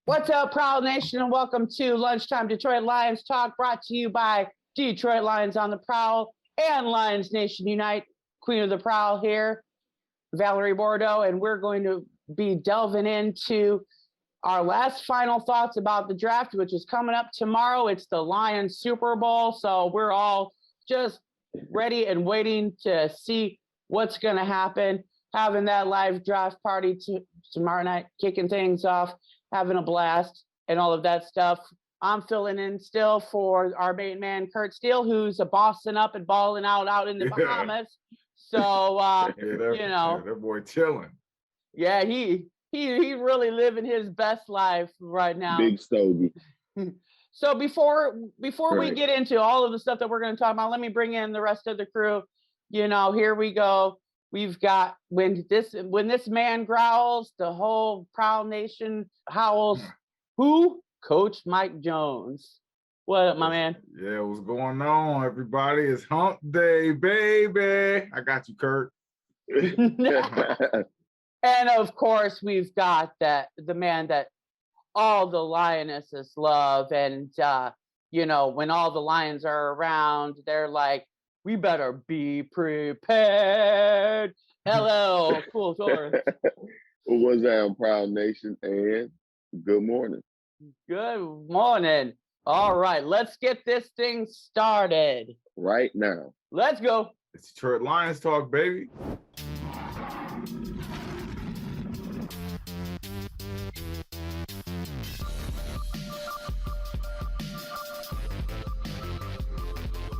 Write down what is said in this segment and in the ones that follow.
What's up, Prowl Nation, and welcome to Lunchtime Detroit Lions Talk, brought to you by Detroit Lions on the Prowl and Lions Nation Unite. Queen of the Prowl here, Valerie Bordeaux, and we're going to be delving into our last final thoughts about the draft, which is coming up tomorrow. It's the Lions Super Bowl, so we're all just ready and waiting to see what's going to happen. Having that live draft party tomorrow night, kicking things off, having a blast and all of that stuff. I'm filling in still for our main man, Curt Steele, who's a bossing up and balling out in the Bahamas. So, that boy chilling. Yeah, he really living his best life right now. Big stogie. So before we get into all of the stuff that we're going to talk about, let me bring in the rest of the crew. Here we go. We've got when this man growls, the whole Prowl Nation howls. Who? Coach Mike Jones. What up, my man? Yeah, what's going on, everybody? It's hump day, baby. I got you, Curt. And of course, we've got the man that all the Lionesses love, and when all the Lions are around, they're like, we better be prepared. Hello, cool source. What's up, Proud Nation, and good morning. Good morning. All right, let's get this thing started. Right now. Let's go. It's Detroit Lions Talk, baby.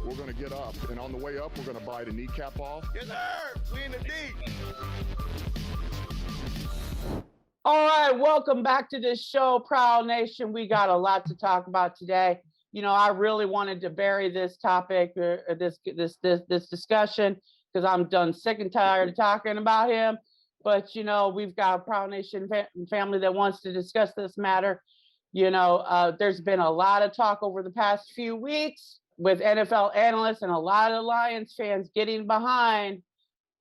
We're going to get up, and on the way up, we're going to bite a kneecap off. Yes, sir. We in the deep. All right, welcome back to this show, Prowl Nation. We got a lot to talk about today. I really wanted to bury this topic, this discussion, because I'm done sick and tired of talking about him. But we've got a Prowl Nation family that wants to discuss this matter. There's been a lot of talk over the past few weeks with NFL analysts and a lot of Lions fans getting behind,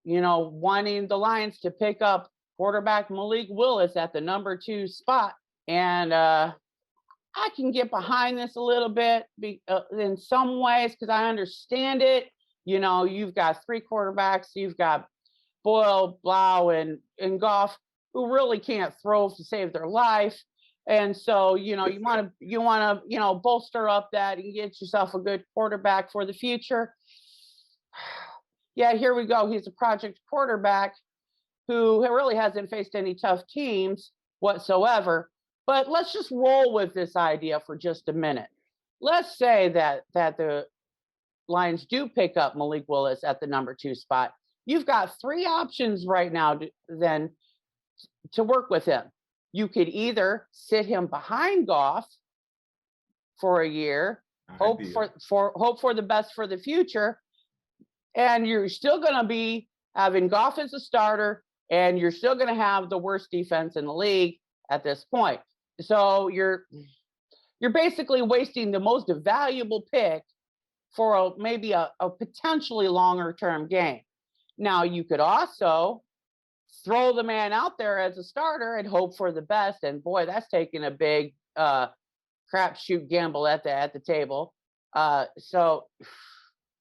wanting the Lions to pick up quarterback Malik Willis at the number 2 spot. And I can get behind this a little bit in some ways because I understand it. You've got 3 quarterbacks. You've got Boyle, Blau, and Goff, who really can't throw to save their life. And so, you want to bolster up that and get yourself a good quarterback for the future. Yeah, here we go. He's a project quarterback who really hasn't faced any tough teams whatsoever. But let's just roll with this idea for just a minute. Let's say that the Lions do pick up Malik Willis at the number 2 spot. You've got 3 options right now to work with him. You could either sit him behind Goff for a year, hope for the best for the future, and you're still going to be having Goff as a starter, and you're still going to have the worst defense in the league at this point. So you're basically wasting the most valuable pick for maybe a potentially longer term game. Now you could also throw the man out there as a starter and hope for the best. And boy, that's taking a big crapshoot gamble at the table. So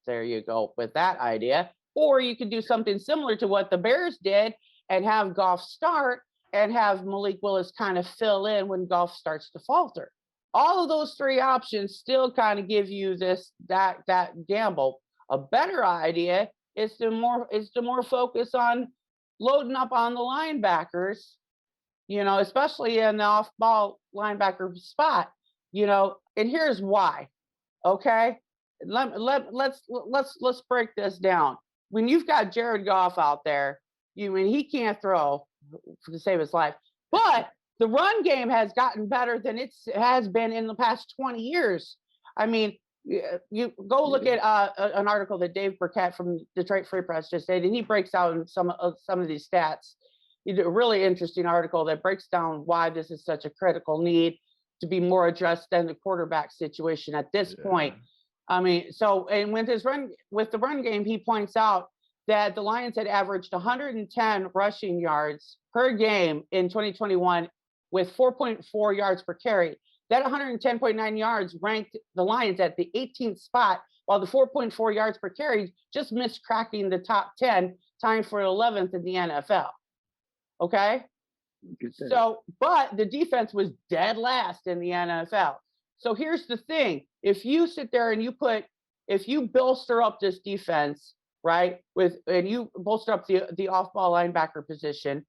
there you go with that idea. Or you could do something similar to what the Bears did and have Goff start and have Malik Willis kind of fill in when Goff starts to falter. All of those 3 options still kind of give you that gamble. A better idea is to more focus on loading up on the linebackers, especially in the off-ball linebacker spot, and here's why. Okay, let's break this down. When you've got Jared Goff out there, he can't throw to save his life, but the run game has gotten better than it has been in the past 20 years. I mean, you go look at an article that Dave Burkett from Detroit Free Press just did, and he breaks out some of these stats. He did a really interesting article that breaks down why this is such a critical need to be more addressed than the quarterback situation at this point. I mean, and with the run game, he points out that the Lions had averaged 110 rushing yards per game in 2021 with 4.4 yards per carry. That 110.9 yards ranked the Lions at the 18th spot, while the 4.4 yards per carry just missed cracking the top 10, tying for 11th in the NFL. Okay? So, but the defense was dead last in the NFL. So here's the thing. If you sit there and if you bolster up this defense, right, and you bolster up the off-ball linebacker position,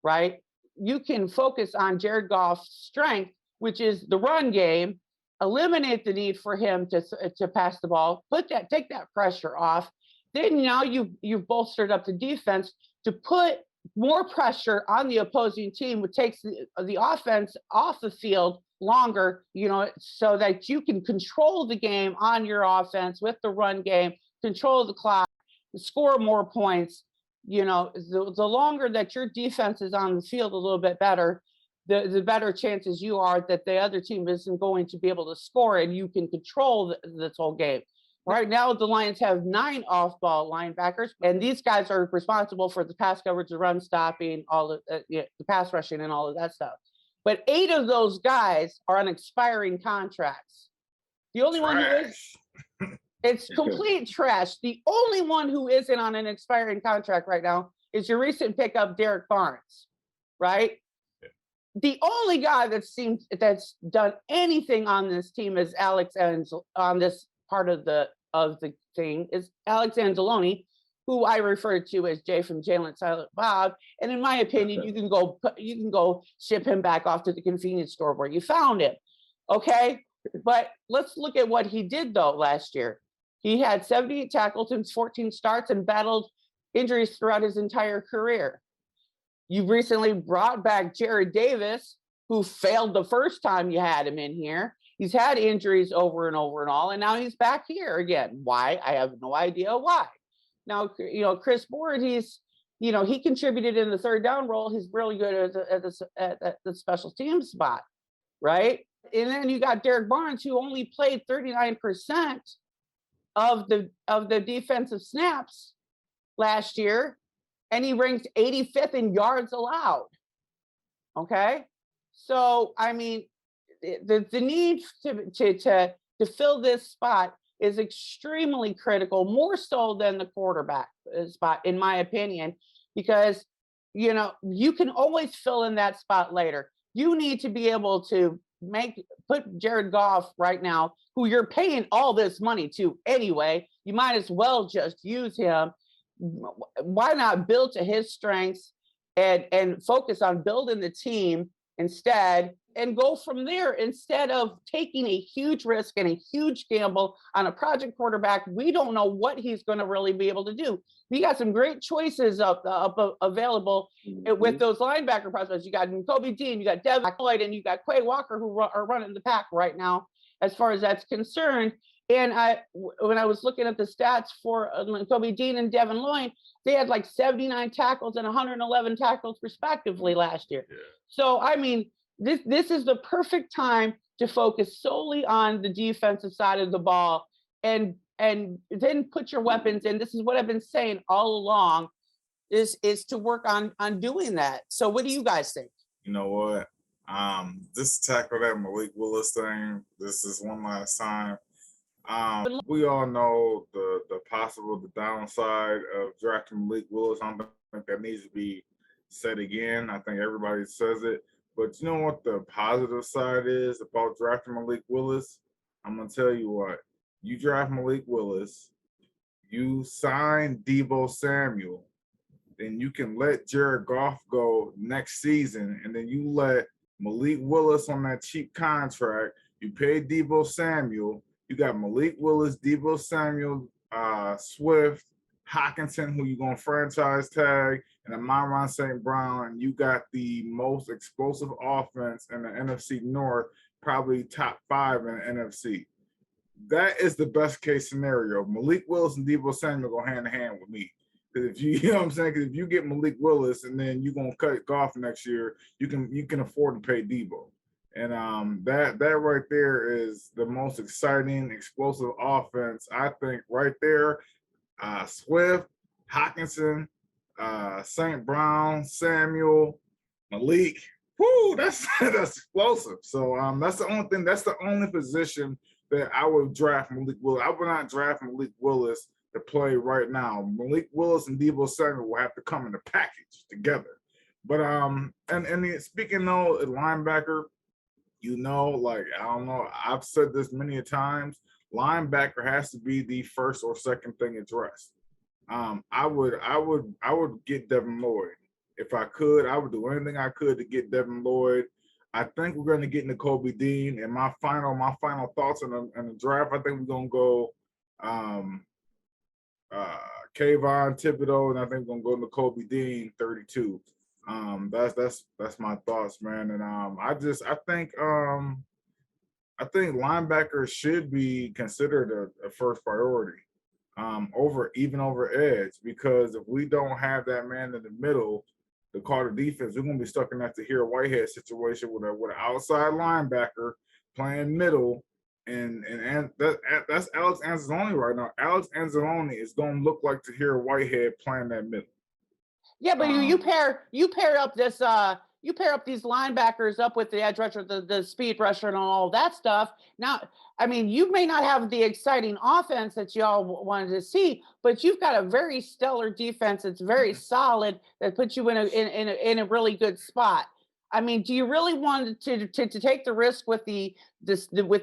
right, you can focus on Jared Goff's strength, which is the run game, eliminate the need for him to pass the ball, take that pressure off. Then now you've bolstered up the defense to put more pressure on the opposing team, which takes the offense off the field longer, so that you can control the game on your offense with the run game, control the clock, score more points. The longer that your defense is on the field a little bit better, the better chances you are that the other team isn't going to be able to score and you can control this whole game. Right now, the Lions have 9 off-ball linebackers, and these guys are responsible for the pass coverage, the run stopping, all of the pass rushing, and all of that stuff. But 8 of those guys are on expiring contracts. The only one who is, it's complete trash. The only one who isn't on an expiring contract right now is your recent pickup, Derek Barnes, right? The only guy that's done anything on this team is on this part of the thing is Alex Anzalone, who I refer to as Jay from Jalen Silent Bob. And in my opinion, you can go ship him back off to the convenience store where you found him. Okay. But let's look at what he did though last year. He had 78 tackles in 14 starts and battled injuries throughout his entire career. You recently brought back Jared Davis, who failed the first time you had him in here. He's had injuries over and over and all, and now he's back here again. Why? I have no idea why. Now, Chris Board, he contributed in the third down role. He's really good at the special team spot, right? And then you got Derek Barnes, who only played 39% of the defensive snaps last year, and he ranked 85th in yards allowed. Okay, so I mean, the need to fill this spot is extremely critical, more so than the quarterback spot, in my opinion, because you can always fill in that spot later. You need to be able to put Jared Goff right now, who you're paying all this money to anyway. You might as well just use him. Why not build to his strengths and focus on building the team instead, and go from there instead of taking a huge risk and a huge gamble on a project quarterback? We don't know what he's going to really be able to do. We got some great choices available with those linebacker prospects. You got Kobe Dean, you got Devin Lloyd, and you got Quay Walker, who are running the pack right now, as far as that's concerned. And when I was looking at the stats for Kobe Dean and Devin Lloyd, they had like 79 tackles and 111 tackles respectively last year. Yeah. So, I mean, this is the perfect time to focus solely on the defensive side of the ball and then put your weapons in. This is what I've been saying all along, is to work on doing that. So what do you guys think? You know what? This tackle that Malik Willis thing, this is one last time. We all know the downside of drafting Malik Willis. I don't think that needs to be said again. I think everybody says it. But you know what the positive side is about drafting Malik Willis? I'm going to tell you what. You draft Malik Willis, you sign Deebo Samuel, then you can let Jared Goff go next season, and then you let Malik Willis on that cheap contract. You pay Deebo Samuel. You got Malik Willis, Deebo Samuel, Swift, Hockenson, who you're going to franchise tag, and Amon-Ra St. Brown, and you got the most explosive offense in the NFC North, probably top 5 in the NFC. That is the best case scenario. Malik Willis and Deebo Samuel go hand in hand with me. Because if you know what I'm saying? Because if you get Malik Willis and then you're gonna cut Goff next year, you can afford to pay Deebo. And that right there is the most exciting, explosive offense, I think, right there. Swift, Hockenson, St. Brown, Samuel, Malik. whoo, that's that's explosive. So that's the only thing. That's the only position that I would draft Malik Willis. I would not draft Malik Willis to play right now. Malik Willis and Deebo Samuel will have to come in a package together. But speaking though, at linebacker, like I don't know, I've said this many a times. Linebacker has to be the first or second thing addressed. I would get Devin Lloyd. If I could, I would do anything I could to get Devin Lloyd. I think we're going to get Nakobe Dean. And my final thoughts on the draft, I think we're going to go Kayvon Thibodeau, and I think we're going to go Nakobe Dean, 32. That's my thoughts, man. And I think linebackers should be considered a first priority over edge, because if we don't have that man in the middle to call the defense, we're gonna be stuck in that Tahir Whitehead situation with an outside linebacker playing middle, and that's Alex Anzalone right now. Alex Anzalone is gonna look like Tahir Whitehead playing that middle. Yeah, but you pair up this you pair up these linebackers up with the edge rusher, the speed rusher, and all that stuff. Now, I mean, you may not have the exciting offense that y'all wanted to see, but you've got a very stellar defense that's very solid, that puts you in a really good spot. I mean, do you really want to take the risk with the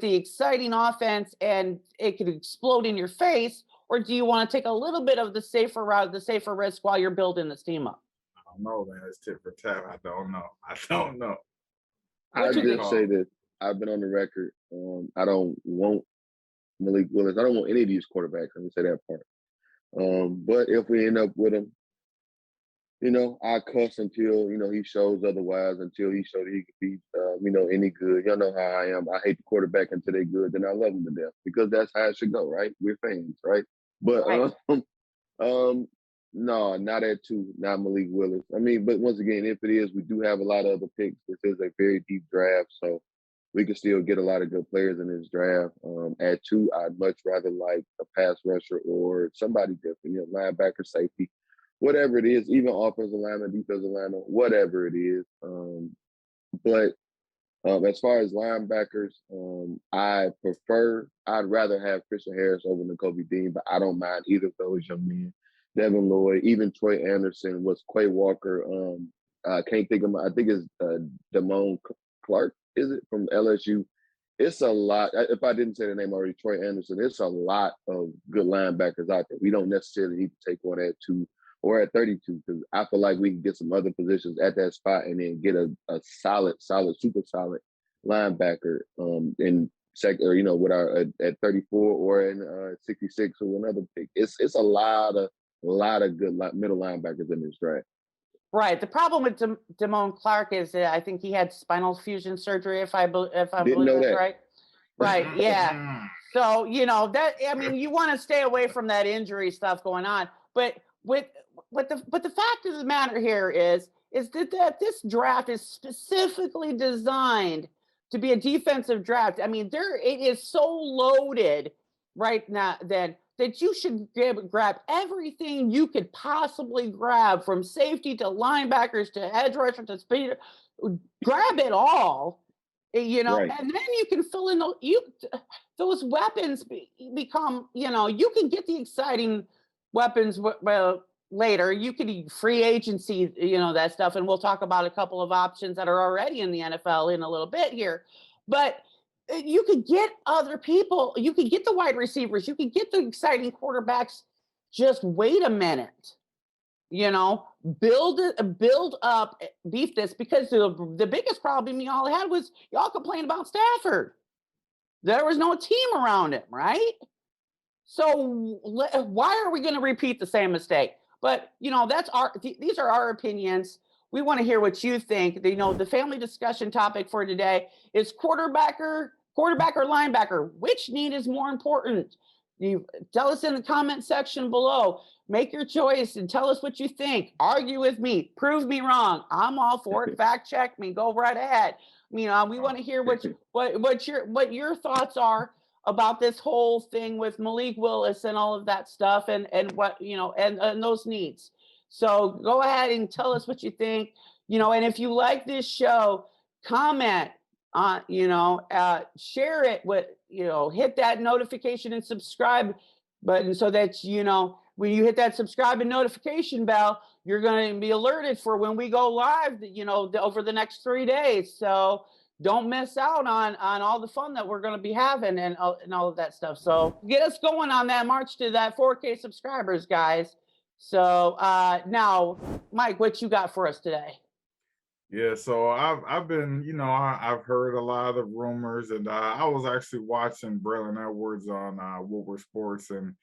exciting offense and it could explode in your face, or do you want to take a little bit of the safer route, the safer risk while you're building this team up? I don't know, man. It's tit for tat. I don't know. I'll just say this. I've been on the record. I don't want Malik Willis. I don't want any of these quarterbacks. Let me say that part. But if we end up with him, I cuss until, he shows otherwise, until he shows that he can be, any good. Y'all know how I am. I hate the quarterback until they're good, then I love them to death, because that's how it should go, right? We're fans, right? But, right. no, not at 2, not Malik Willis. I mean, but once again, if it is, we do have a lot of other picks. This is a very deep draft, so we can still get a lot of good players in this draft. At 2, I'd much rather like a pass rusher or somebody different, linebacker, safety, whatever it is, even offensive lineman, defensive lineman, whatever it is. But as far as linebackers, I'd rather have Christian Harris over Nakobe Dean, but I don't mind either of those young men. Devin Lloyd, even Troy Anderson, was Quay Walker. I can't think of I think it's Damone Clark, is it, from LSU? It's a lot. If I didn't say the name already, Troy Anderson, it's a lot of good linebackers out there. We don't necessarily need to take one at 2 or at 32, because I feel like we can get some other positions at that spot and then get a solid, super solid linebacker in second, or with our at 34 or in 66 or another pick. It's a lot of good middle linebackers in this draft. Right. The problem with Damone Clark is that I think he had spinal fusion surgery, if I'm believing that's right. Right. Yeah. So, that, I mean, you want to stay away from that injury stuff going on. But the fact of the matter here is that this draft is specifically designed to be a defensive draft. I mean, it is so loaded right now that you should grab everything you could possibly grab, from safety to linebackers to edge rusher to speed. Grab it all, right. And then you can fill in those weapons become, you can get the exciting weapons later. You could free agency, that stuff. And we'll talk about a couple of options that are already in the NFL in a little bit here. But you could get other people. You could get the wide receivers. You could get the exciting quarterbacks. Just wait a minute. Build up, beef this, because the biggest problem y'all had was y'all complained about Stafford. There was no team around him, right? So why are we going to repeat the same mistake? But these are our opinions. We want to hear what you think. The family discussion topic for today is quarterback or linebacker. Which need is more important? You tell us in the comment section below. Make your choice and tell us what you think. Argue with me. Prove me wrong. I'm all for it. Fact check me. Go right ahead. We want to hear what your thoughts are about this whole thing with Malik Willis and all of that stuff, and what and those needs. So go ahead and tell us what you think. And if you like this show, comment on, share it with, hit that notification and subscribe button so that, when you hit that subscribe and notification bell, you're going to be alerted for when we go live, over the next 3 days. So don't miss out on all the fun that we're going to be having and all of that stuff. So get us going on that march to that 4K subscribers, guys. So now, Mike, what you got for us today? Yeah, so I've been, I've heard a lot of the rumors, and I was actually watching Braylon Edwards on Woodward Sports, and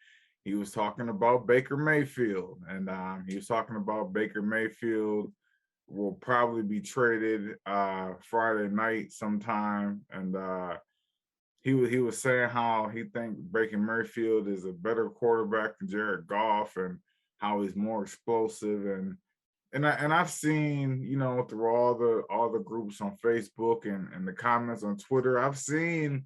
he was talking about Baker Mayfield, and he was talking about Baker Mayfield will probably be traded Friday night sometime, and he was saying how he thinks Baker Mayfield is a better quarterback than Jared Goff, and how he's more explosive, and I've seen, through all the groups on Facebook and the comments on Twitter, I've seen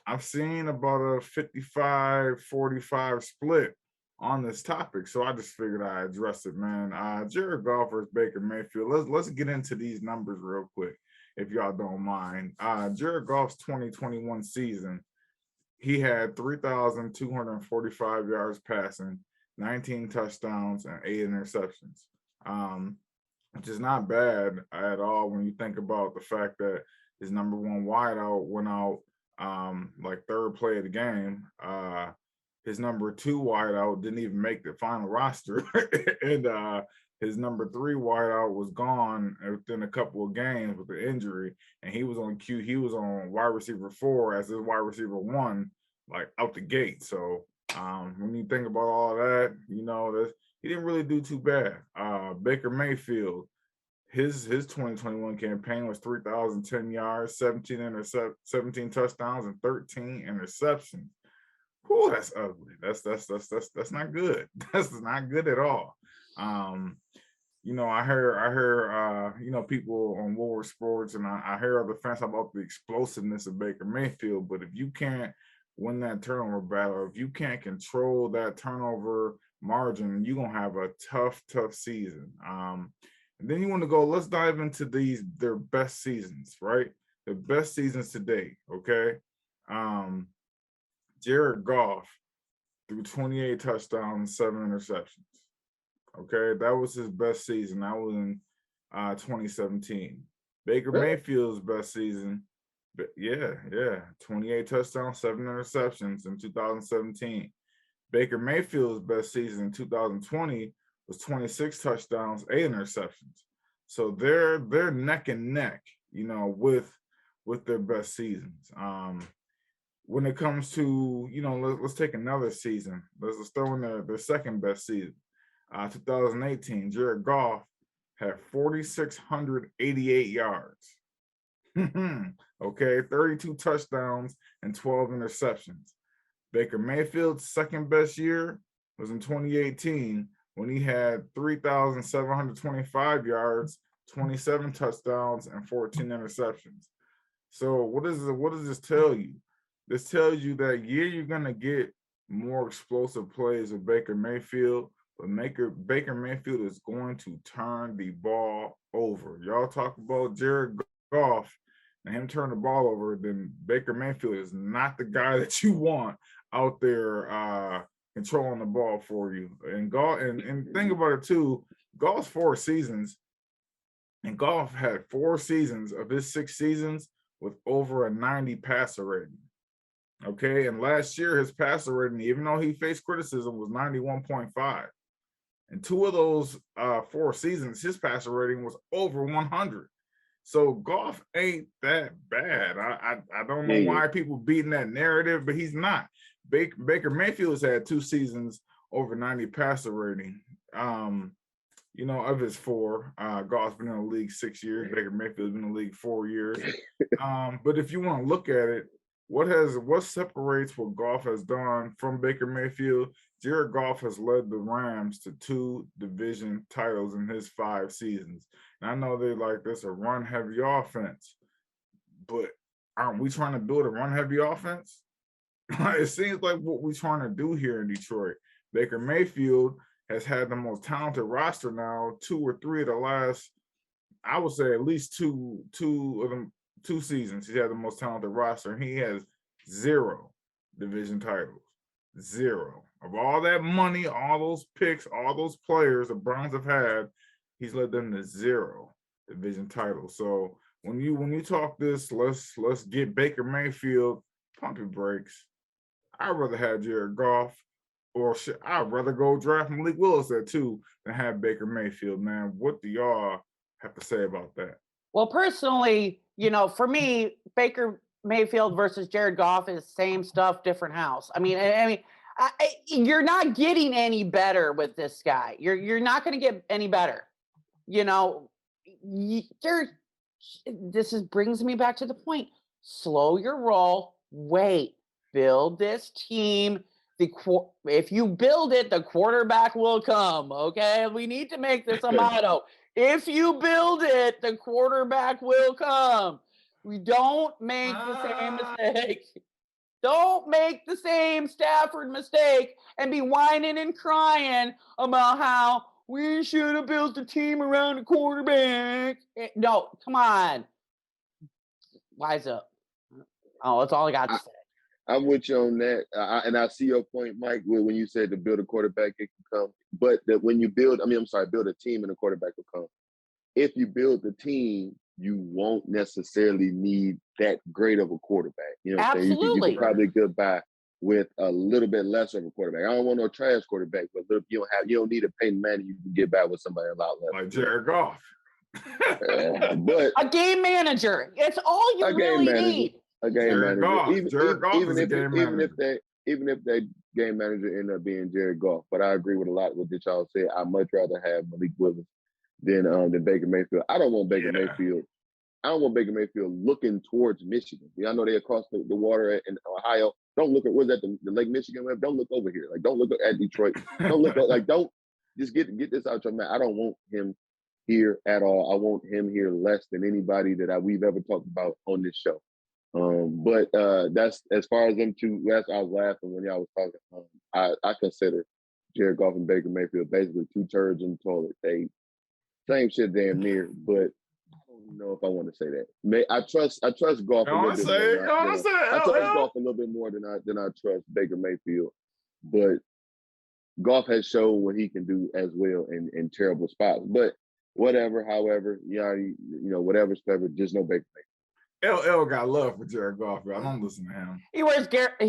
about a 55-45 split on this topic. So I just figured I'd address it, man. Jared Goff versus Baker Mayfield. Let's get into these numbers real quick, if y'all don't mind. Jared Goff's 2021 season, he had 3,245 yards passing, 19 touchdowns, and 8 interceptions. Which is not bad at all when you think about the fact that his number one wideout went out like third play of the game. His number two wideout didn't even make the final roster, and his number three wideout was gone within a couple of games with the injury, and he was on wide receiver 4 as his wide receiver 1, like out the gate. So when you think about all that, he didn't really do too bad. Baker Mayfield, his 2021 campaign was 3,010 yards, 17 touchdowns, and 13 interceptions. Whew, that's ugly. That's not good. That's not good at all. I heard people on Woodward Sports, and I hear other fans about the explosiveness of Baker Mayfield. But if you can't win that turnover battle, if you can't control that turnover margin, you're gonna have a tough season. And then you want to go, let's dive into their best seasons, right? The best seasons to date, okay? Jared Goff threw 28 touchdowns, 7 interceptions. Okay, that was his best season. That was in 2017. Baker Mayfield's best season, 28 touchdowns, 7 interceptions in 2017. Baker Mayfield's best season in 2020 was 26 touchdowns, 8 interceptions. So they're neck and neck, with their best seasons. When it comes to, let's take another season. Let's throw in their second best season. 2018, Jared Goff had 4,688 yards. Okay, 32 touchdowns and 12 interceptions. Baker Mayfield's second best year was in 2018 when he had 3,725 yards, 27 touchdowns, and 14 interceptions. So what does this tell you? This tells you that, you're going to get more explosive plays with Baker Mayfield, but Baker Mayfield is going to turn the ball over. Y'all talk about Jared Goff and him turn the ball over, then Baker Mayfield is not the guy that you want out there controlling the ball for you. And think about it too, Goff's 4 seasons, and Goff had 4 seasons of his 6 seasons with over a 90 passer rating. Okay, and last year his passer rating, even though he faced criticism, was 91.5. And 2 of those 4 seasons, his passer rating was over 100. So Goff ain't that bad. I don't know why people beating that narrative, but he's not. Baker Mayfield's had 2 seasons over 90 passer rating. Of his 4, Goff's been in the league 6 years. Baker Mayfield's been in the league 4 years. But if you want to look at it, what separates what Goff has done from Baker Mayfield? Jared Goff has led the Rams to 2 division titles in his 5 seasons. And I know they're like, this a run-heavy offense, but aren't we trying to build a run-heavy offense? It seems like what we're trying to do here in Detroit. Baker Mayfield has had the most talented roster now 2 or 3 of the last I would say at least two of them 2 seasons, he had the most talented roster, and he has 0 division titles. 0. Of all that money, all those picks, all those players the Browns have had, he's led them to 0 division titles. So when you talk this, let's get Baker Mayfield, pump your brakes. I'd rather have Jared Goff, or I'd rather go draft Malik Willis at 2 than have Baker Mayfield, man. What do y'all have to say about that? Well, personally, for me, Baker Mayfield versus Jared Goff is same stuff, different house. I mean, you're not getting any better with this guy. You're not going to get any better. Brings me back to the point. Slow your roll. Wait. Build this team. If you build it, the quarterback will come. Okay, we need to make this a motto. If you build it, the quarterback will come. We don't make the same mistake. Don't make the same Stafford mistake and be whining and crying about how we should have built a team around the quarterback. No, come on. Wise up. Oh, that's all I got to say. I'm with you on that, and I see your point, Mike, when you said to build a quarterback, it can come. But that when you build a team and a quarterback will come. If you build the team, you won't necessarily need that great of a quarterback. You know what I'm saying? You can probably get by with a little bit less of a quarterback. I don't want no trash quarterback, but you don't need a Peyton Manning. You can get by with somebody a lot less. Like Jared Goff. But a game manager. It's all you really need. A game manager. Jared Goff is a game manager. Even if that game manager end up being Jared Goff, but I agree with a lot with what y'all said. I'd much rather have Malik Willis than Baker Mayfield. I don't want Baker Mayfield. I don't want Baker Mayfield looking towards Michigan. I know they're across the water in Ohio. Don't look at the Lake Michigan. Don't look over here. Like, don't look at Detroit. Don't look at, don't just get this out your mouth. I don't want him here at all. I want him here less than anybody that we've ever talked about on this show. But that's as far as them two. I was laughing when y'all was talking. I consider Jared Goff and Baker Mayfield basically 2 turds in the toilet. They same shit damn near, but I don't know if I want to say that. I trust Goff a little bit more. I trust Goff a little bit more than I trust Baker Mayfield. But Goff has shown what he can do as well in terrible spots. But whatever, however, whatever's clever, just no Baker Mayfield. LL got love for Jared Goff, bro. I don't listen to him. He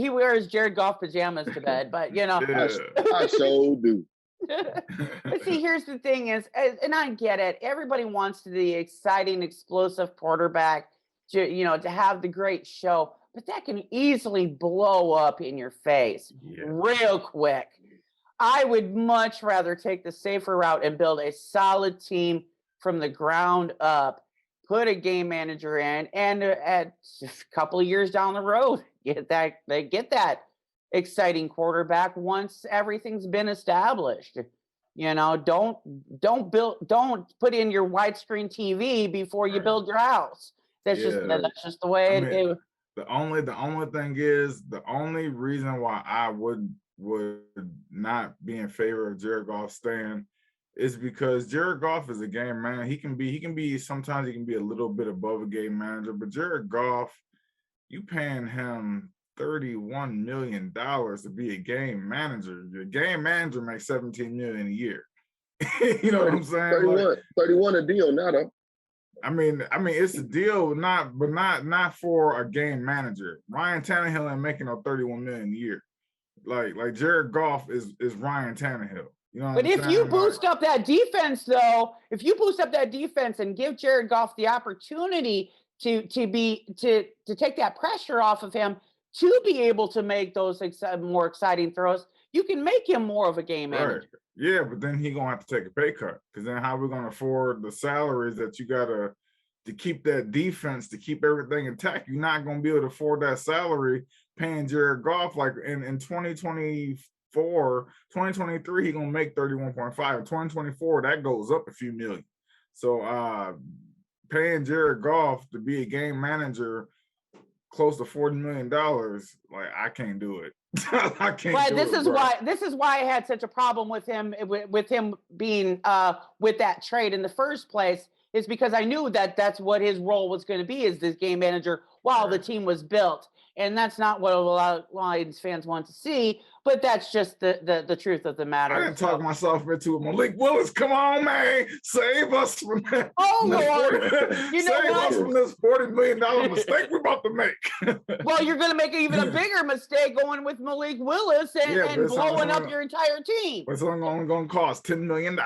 wears Jared Goff pajamas to bed, but I so do. But see, here's the thing is, and I get it. Everybody wants the exciting, explosive quarterback to have the great show, but that can easily blow up in your face real quick. I would much rather take the safer route and build a solid team from the ground up. Put a game manager in, and at a couple of years down the road, get that exciting quarterback once everything's been established. Don't put in your widescreen TV before you build your house. That's just the way it is. The only thing is, the only reason why I would not be in favor of Jared Goff staying is because Jared Goff is a game manager. He can be sometimes he can be a little bit above a game manager, but Jared Goff, you paying him $31 million to be a game manager. The game manager makes $17 million a year. You know what I'm saying? 31 a deal now though. I mean, it's a deal, but not for a game manager. Ryan Tannehill ain't making no $31 million a year. Like Jared Goff is Ryan Tannehill. But if you boost up that defense, though, and give Jared Goff the opportunity to take that pressure off of him to be able to make those more exciting throws, you can make him more of a game manager. Right. Yeah, but then he's gonna have to take a pay cut, because then how are we gonna afford the salaries that you gotta to keep that defense, to keep everything intact? You're not gonna be able to afford that salary paying Jared Goff. Like in 2023, he's gonna make 31.5. In 2024, that goes up a few million. So paying Jared Goff to be a game manager close to $40 million, like, I can't do it. I can't. Right. Do this it, is bro. why I had such a problem with him being with that trade in the first place, is because I knew that that's what his role was going to be, as this game manager while the team was built. And that's not what a lot of Lions fans want to see, but that's just the truth of the matter. I didn't talk myself into it. Malik Willis, come on, man. Save us from that. Oh, Lord. You know Save what? us from this $40 million mistake we're about to make. Well, you're going to make even a bigger mistake going with Malik Willis and blowing up your entire team. It's only going to cost $10 million.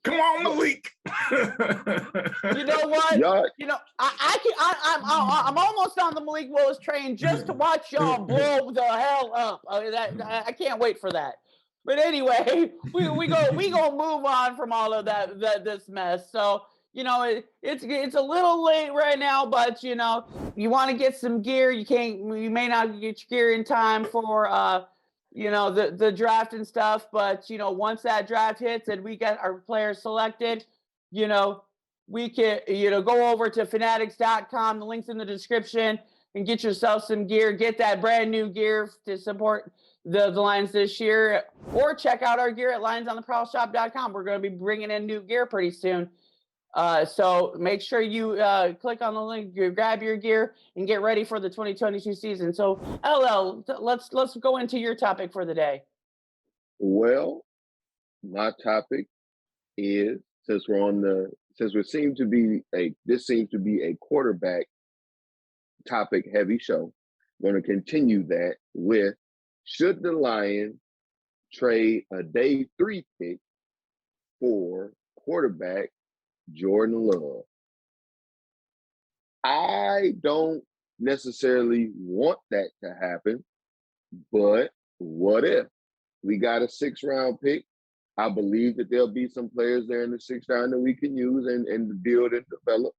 Come on, Malik. You know what? You know, I'm almost on the Malik Willis train just to watch y'all blow the hell up. I can't wait for that. But anyway, we gonna move on from all of this mess. So, you know, it's a little late right now, but you know, you want to get some gear. You may not get your gear in time for you know, the draft and stuff, but you know, once that draft hits and we get our players selected, you know, we can, you know, go over to fanatics.com, the link's in the description, and get yourself some gear, get that brand new gear to support the Lions this year, or check out our gear at lionsontheprowlshop.com. We're going to be bringing in new gear pretty soon. So make sure you click on the link, grab your gear, and get ready for the 2022 season. So, LL, let's go into your topic for the day. Well, my topic is, this seems to be a quarterback topic heavy show. I'm going to continue that with, should the Lions trade a day 3 pick for quarterback Jordan Love? I don't necessarily want that to happen, but what if? We got a 6th-round pick. I believe that there'll be some players there in the 6th round that we can use and build and develop,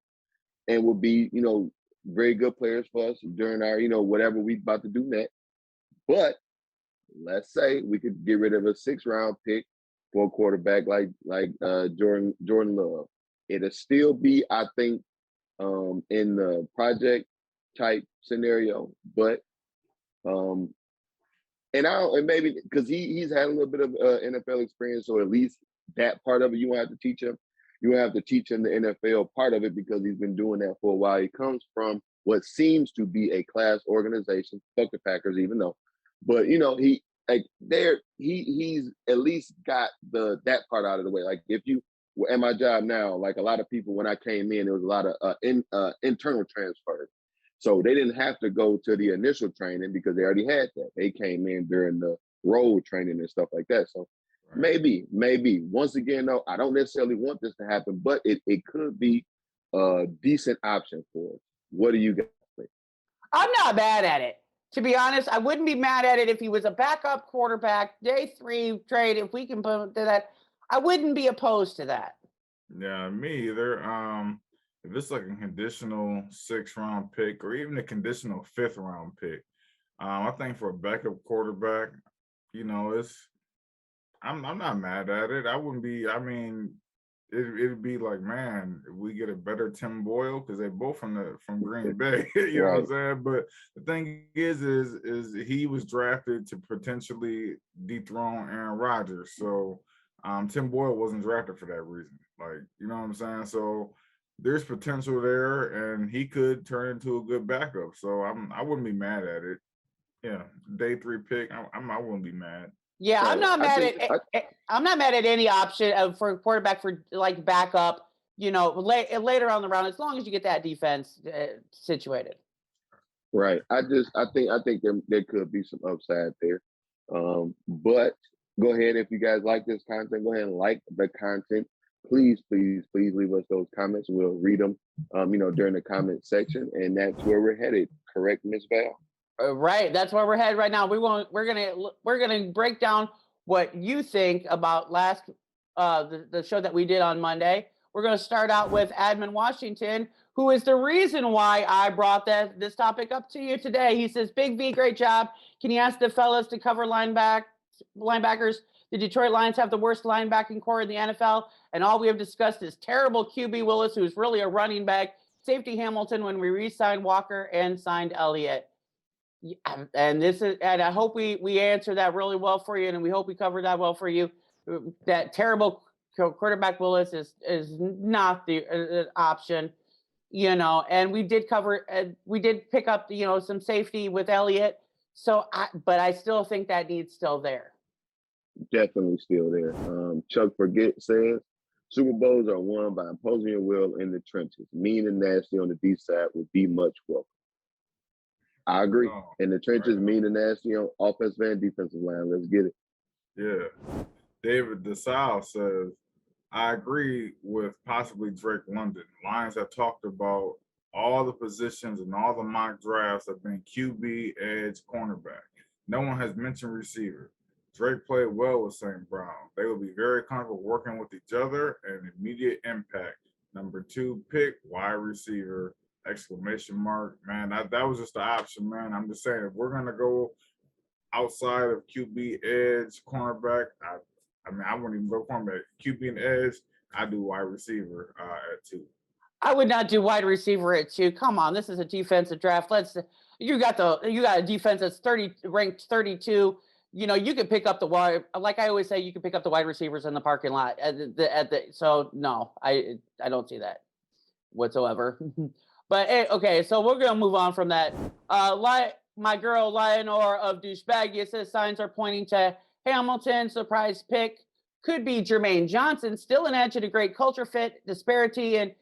and will be, you know, very good players for us during our, you know, whatever we about to do next. But let's say we could get rid of a 6th-round pick for a quarterback like Jordan Love. It'll still be, I think, in the project type scenario, but and maybe because he's had a little bit of NFL experience, so at least that part of it you won't have to teach him. You won't have to teach him the NFL part of it because he's been doing that for a while. He comes from what seems to be a class organization, fuck the Packers, even though, but you know he's at least got that part out of the way. Like if you at my job now, like a lot of people, when I came in, there was a lot of internal transfers. So they didn't have to go to the initial training because they already had that. They came in during the road training and stuff like that. So maybe, once again, though, I don't necessarily want this to happen, but it could be a decent option for us. What do you guys think? I'm not mad at it. To be honest, I wouldn't be mad at it if he was a backup quarterback, day 3 trade, if we can put that. I wouldn't be opposed to that. Yeah, me either. If it's like a conditional 6th-round pick or even a conditional 5th-round pick, I think for a backup quarterback, you know, I'm not mad at it. I wouldn't be. I mean, it'd be like, man, if we get a better Tim Boyle, because they're both from Green Bay. You know what I'm saying? But the thing is he was drafted to potentially dethrone Aaron Rodgers. So Tim Boyle wasn't drafted for that reason. Like, you know what I'm saying? So there's potential there, and he could turn into a good backup. So I wouldn't be mad at it. Yeah, day 3 pick, I wouldn't be mad. Yeah, I'm not mad at any option for a quarterback for like backup. You know, later on the round, as long as you get that defense situated. Right. I think there could be some upside there. But go ahead, if you guys like this content, go ahead and like the content. Please leave us those comments. We'll read them, you know, during the comment section, and that's where we're headed. Correct, Miss Val? Right. That's where we're headed right now. We're gonna break down what you think about the show that we did on Monday. We're gonna start out with Admon Washington, who is the reason why I brought this topic up to you today. He says, "Big V, great job. Can you ask the fellas to cover linebackers? The Detroit Lions have the worst linebacking core in the NFL, and all we have discussed is terrible QB Willis, who's really a running back, safety Hamilton when we re-signed Walker and signed Elliott." And I hope we answer that really well for you, and we hope we cover that well for you. That terrible quarterback Willis is not the option, you know. And we did pick up, you know, some safety with Elliott. So, but I still think that need's still there. Definitely still there. Chuck Forget says Super Bowls are won by imposing your will in the trenches. Mean and nasty on the D side would be much welcome. I agree. In the trenches, mean and nasty on offensive and defensive line. Let's get it. Yeah. David DeSalle says, I agree with possibly Drake London. Lions have talked about all the positions and all the mock drafts have been QB, edge, cornerback. No one has mentioned receiver. Drake played well with St. Brown. They will be very comfortable working with each other and immediate impact. Number 2 pick, wide receiver, exclamation mark. Man, that was just the option, man. I'm just saying, if we're going to go outside of QB, edge, cornerback, I mean, I wouldn't even go cornerback. QB and edge, I do wide receiver at 2. I would not do wide receiver at 2. Come on, this is a defensive draft. You got a defense that's ranked 32. You know, you can pick up the wide, like I always say, you can pick up the wide receivers in the parking lot so no, I don't see that whatsoever. But okay, so we're gonna move on from that. My girl Lionor of Douchebagia says signs are pointing to Hamilton. Surprise pick could be Jermaine Johnson. Still an edge and a great culture fit. Disparity in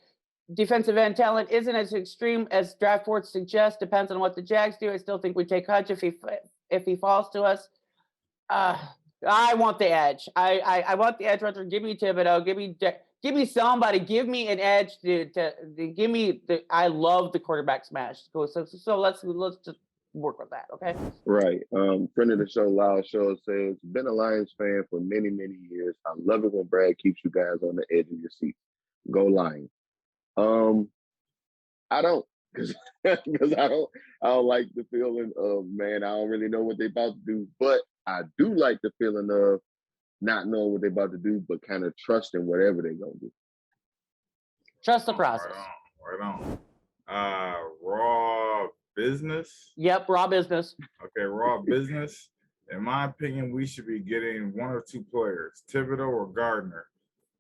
defensive end talent isn't as extreme as draft boards suggest. Depends on what the Jags do. I still think we take Hutch if he falls to us. I want the edge. I want the edge rusher. Give me Thibodeau. Give me somebody. Give me an edge to give me the. I love the quarterback smash. So let's just work with that. Okay. Right. Friend of the show, Loud Show says, been a Lions fan for many, many years. I love it when Brad keeps you guys on the edge of your seat. Go Lions. I don't, because I don't like the feeling of, man, I don't really know what they're about to do, but I do like the feeling of not knowing what they're about to do, but kind of trusting whatever they're going to do. Trust the process. Right on. Raw business? Yep, raw business. Okay, raw business. In my opinion, we should be getting 1 or 2 players, Thibodeau or Gardner.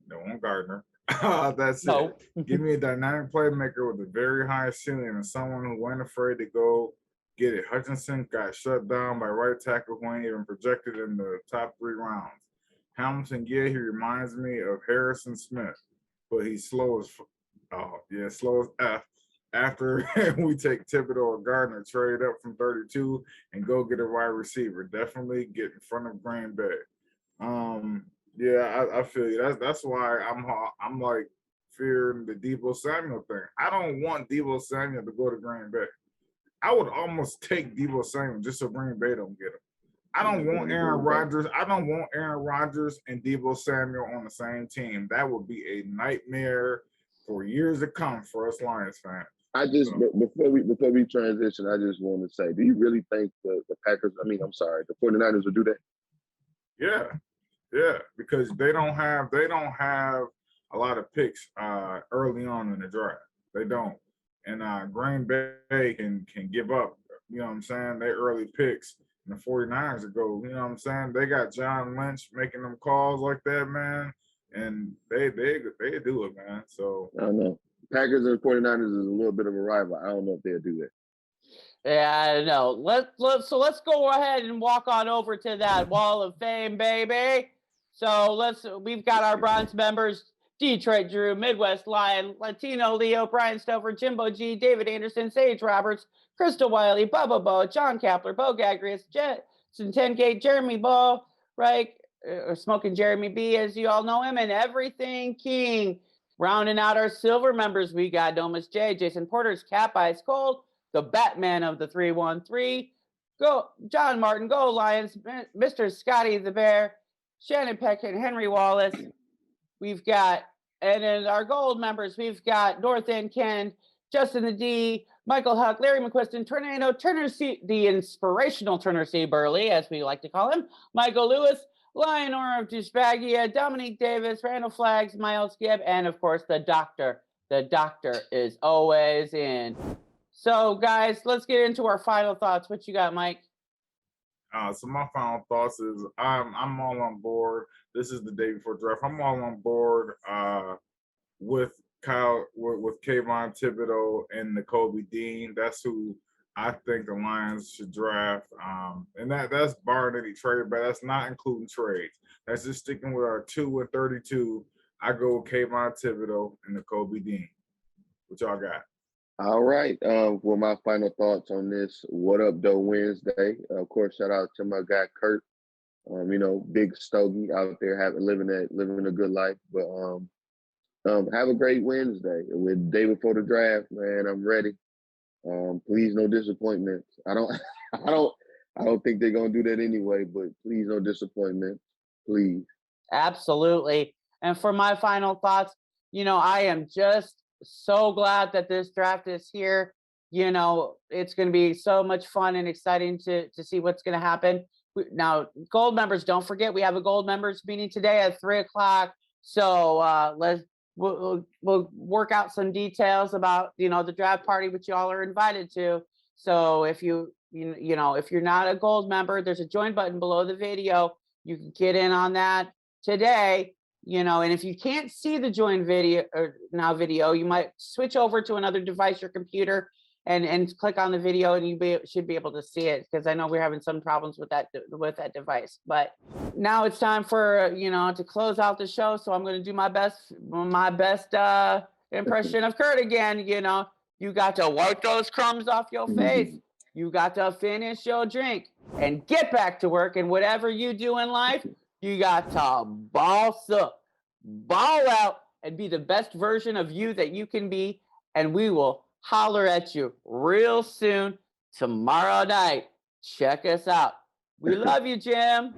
No one Gardner. That's it. Give me a dynamic playmaker with a very high ceiling and someone who ain't afraid to go get it. Hutchinson got shut down by right tackle who ain't even projected in the top 3 rounds. Hamilton, yeah, he reminds me of Harrison Smith, but he's slow as F. After we take Thibodeau or Gardner, trade up from 32 and go get a wide receiver. Definitely get in front of Green Bay. Yeah, I feel you. That's why I'm like fearing the Deebo Samuel thing. I don't want Deebo Samuel to go to Green Bay. I would almost take Deebo Samuel just so Green Bay don't get him. I don't want Aaron Rodgers. I don't want Aaron Rodgers and Deebo Samuel on the same team. That would be a nightmare for years to come for us Lions fans. Before we transition, I just want to say, do you really think the Packers? I mean, I'm sorry, the 49ers will do that? Yeah, because they don't have a lot of picks early on in the draft. They don't, and Green Bay can give up. You know what I'm saying? They early picks, and the 49ers will go. You know what I'm saying? They got John Lynch making them calls like that, man, and they do it, man. So I don't know. Packers and 49ers is a little bit of a rival. I don't know if they'll do that. Yeah, I know. Let's go ahead and walk on over to that Wall of Fame, baby. So we've got our bronze members: Detroit Drew, Midwest Lion, Latino Leo, Brian Stover, Jimbo G, David Anderson, Sage Roberts, Crystal Wiley, Bubba Bo, John Kapler, Bo Gagrius, Jetson 10K, Jeremy Bo, right? Smoking Jeremy B, as you all know him, and Everything King. Rounding out our silver members, we got Domus J, Jason Porter's Cap Ice Cold, the Batman of the 313, go John Martin, go Lions, Mr. Scotty the Bear, Shannon Peck and Henry Wallace. We've got, and in our gold members, we've got North End Ken, Justin the D, Michael Huck, Larry McQuiston, Tornado, Turner C, the inspirational Turner C. Burley, as we like to call him, Michael Lewis, Lionor of Douchebagia, Dominique Davis, Randall Flags, Miles Gibb, and of course the Doctor. The Doctor is always in. So guys, let's get into our final thoughts. What you got, Mike? So my final thoughts is I'm all on board. This is the day before draft. I'm all on board with with Kayvon Thibodeau and Nakobe Dean. That's who I think the Lions should draft. And that's barring any trade, but that's not including trades. That's just sticking with our 2 and 32. I go with Kayvon Thibodeau and Nakobe Dean. What y'all got? All right. Well, my final thoughts on this. What up, though? Wednesday. Of course, shout out to my guy Curt. Big stogie out there living a good life. But have a great Wednesday. With day before the draft, man. I'm ready. Please, no disappointments. I don't think they're gonna do that anyway. But please, no disappointment. Please. Absolutely. And for my final thoughts, I am just so glad that this draft is here. It's going to be so much fun and exciting to see what's going to happen. Now, gold members, don't forget, we have a gold members meeting today at 3:00. So we'll work out some details about, the draft party, which y'all are invited to. So if if you're not a gold member, there's a join button below the video. You can get in on that today. And if you can't see the join video you might switch over to another device, your computer, and click on the video, and you should be able to see it, because I know we're having some problems with that device. But now it's time for to close out the show. So I'm going to do my best impression of Curt again. You got to wipe those crumbs off your face. You got to finish your drink and get back to work. And whatever you do in life, you got to boss up, ball out, and be the best version of you that you can be. And we will holler at you real soon tomorrow night. Check us out. We love you, Jim.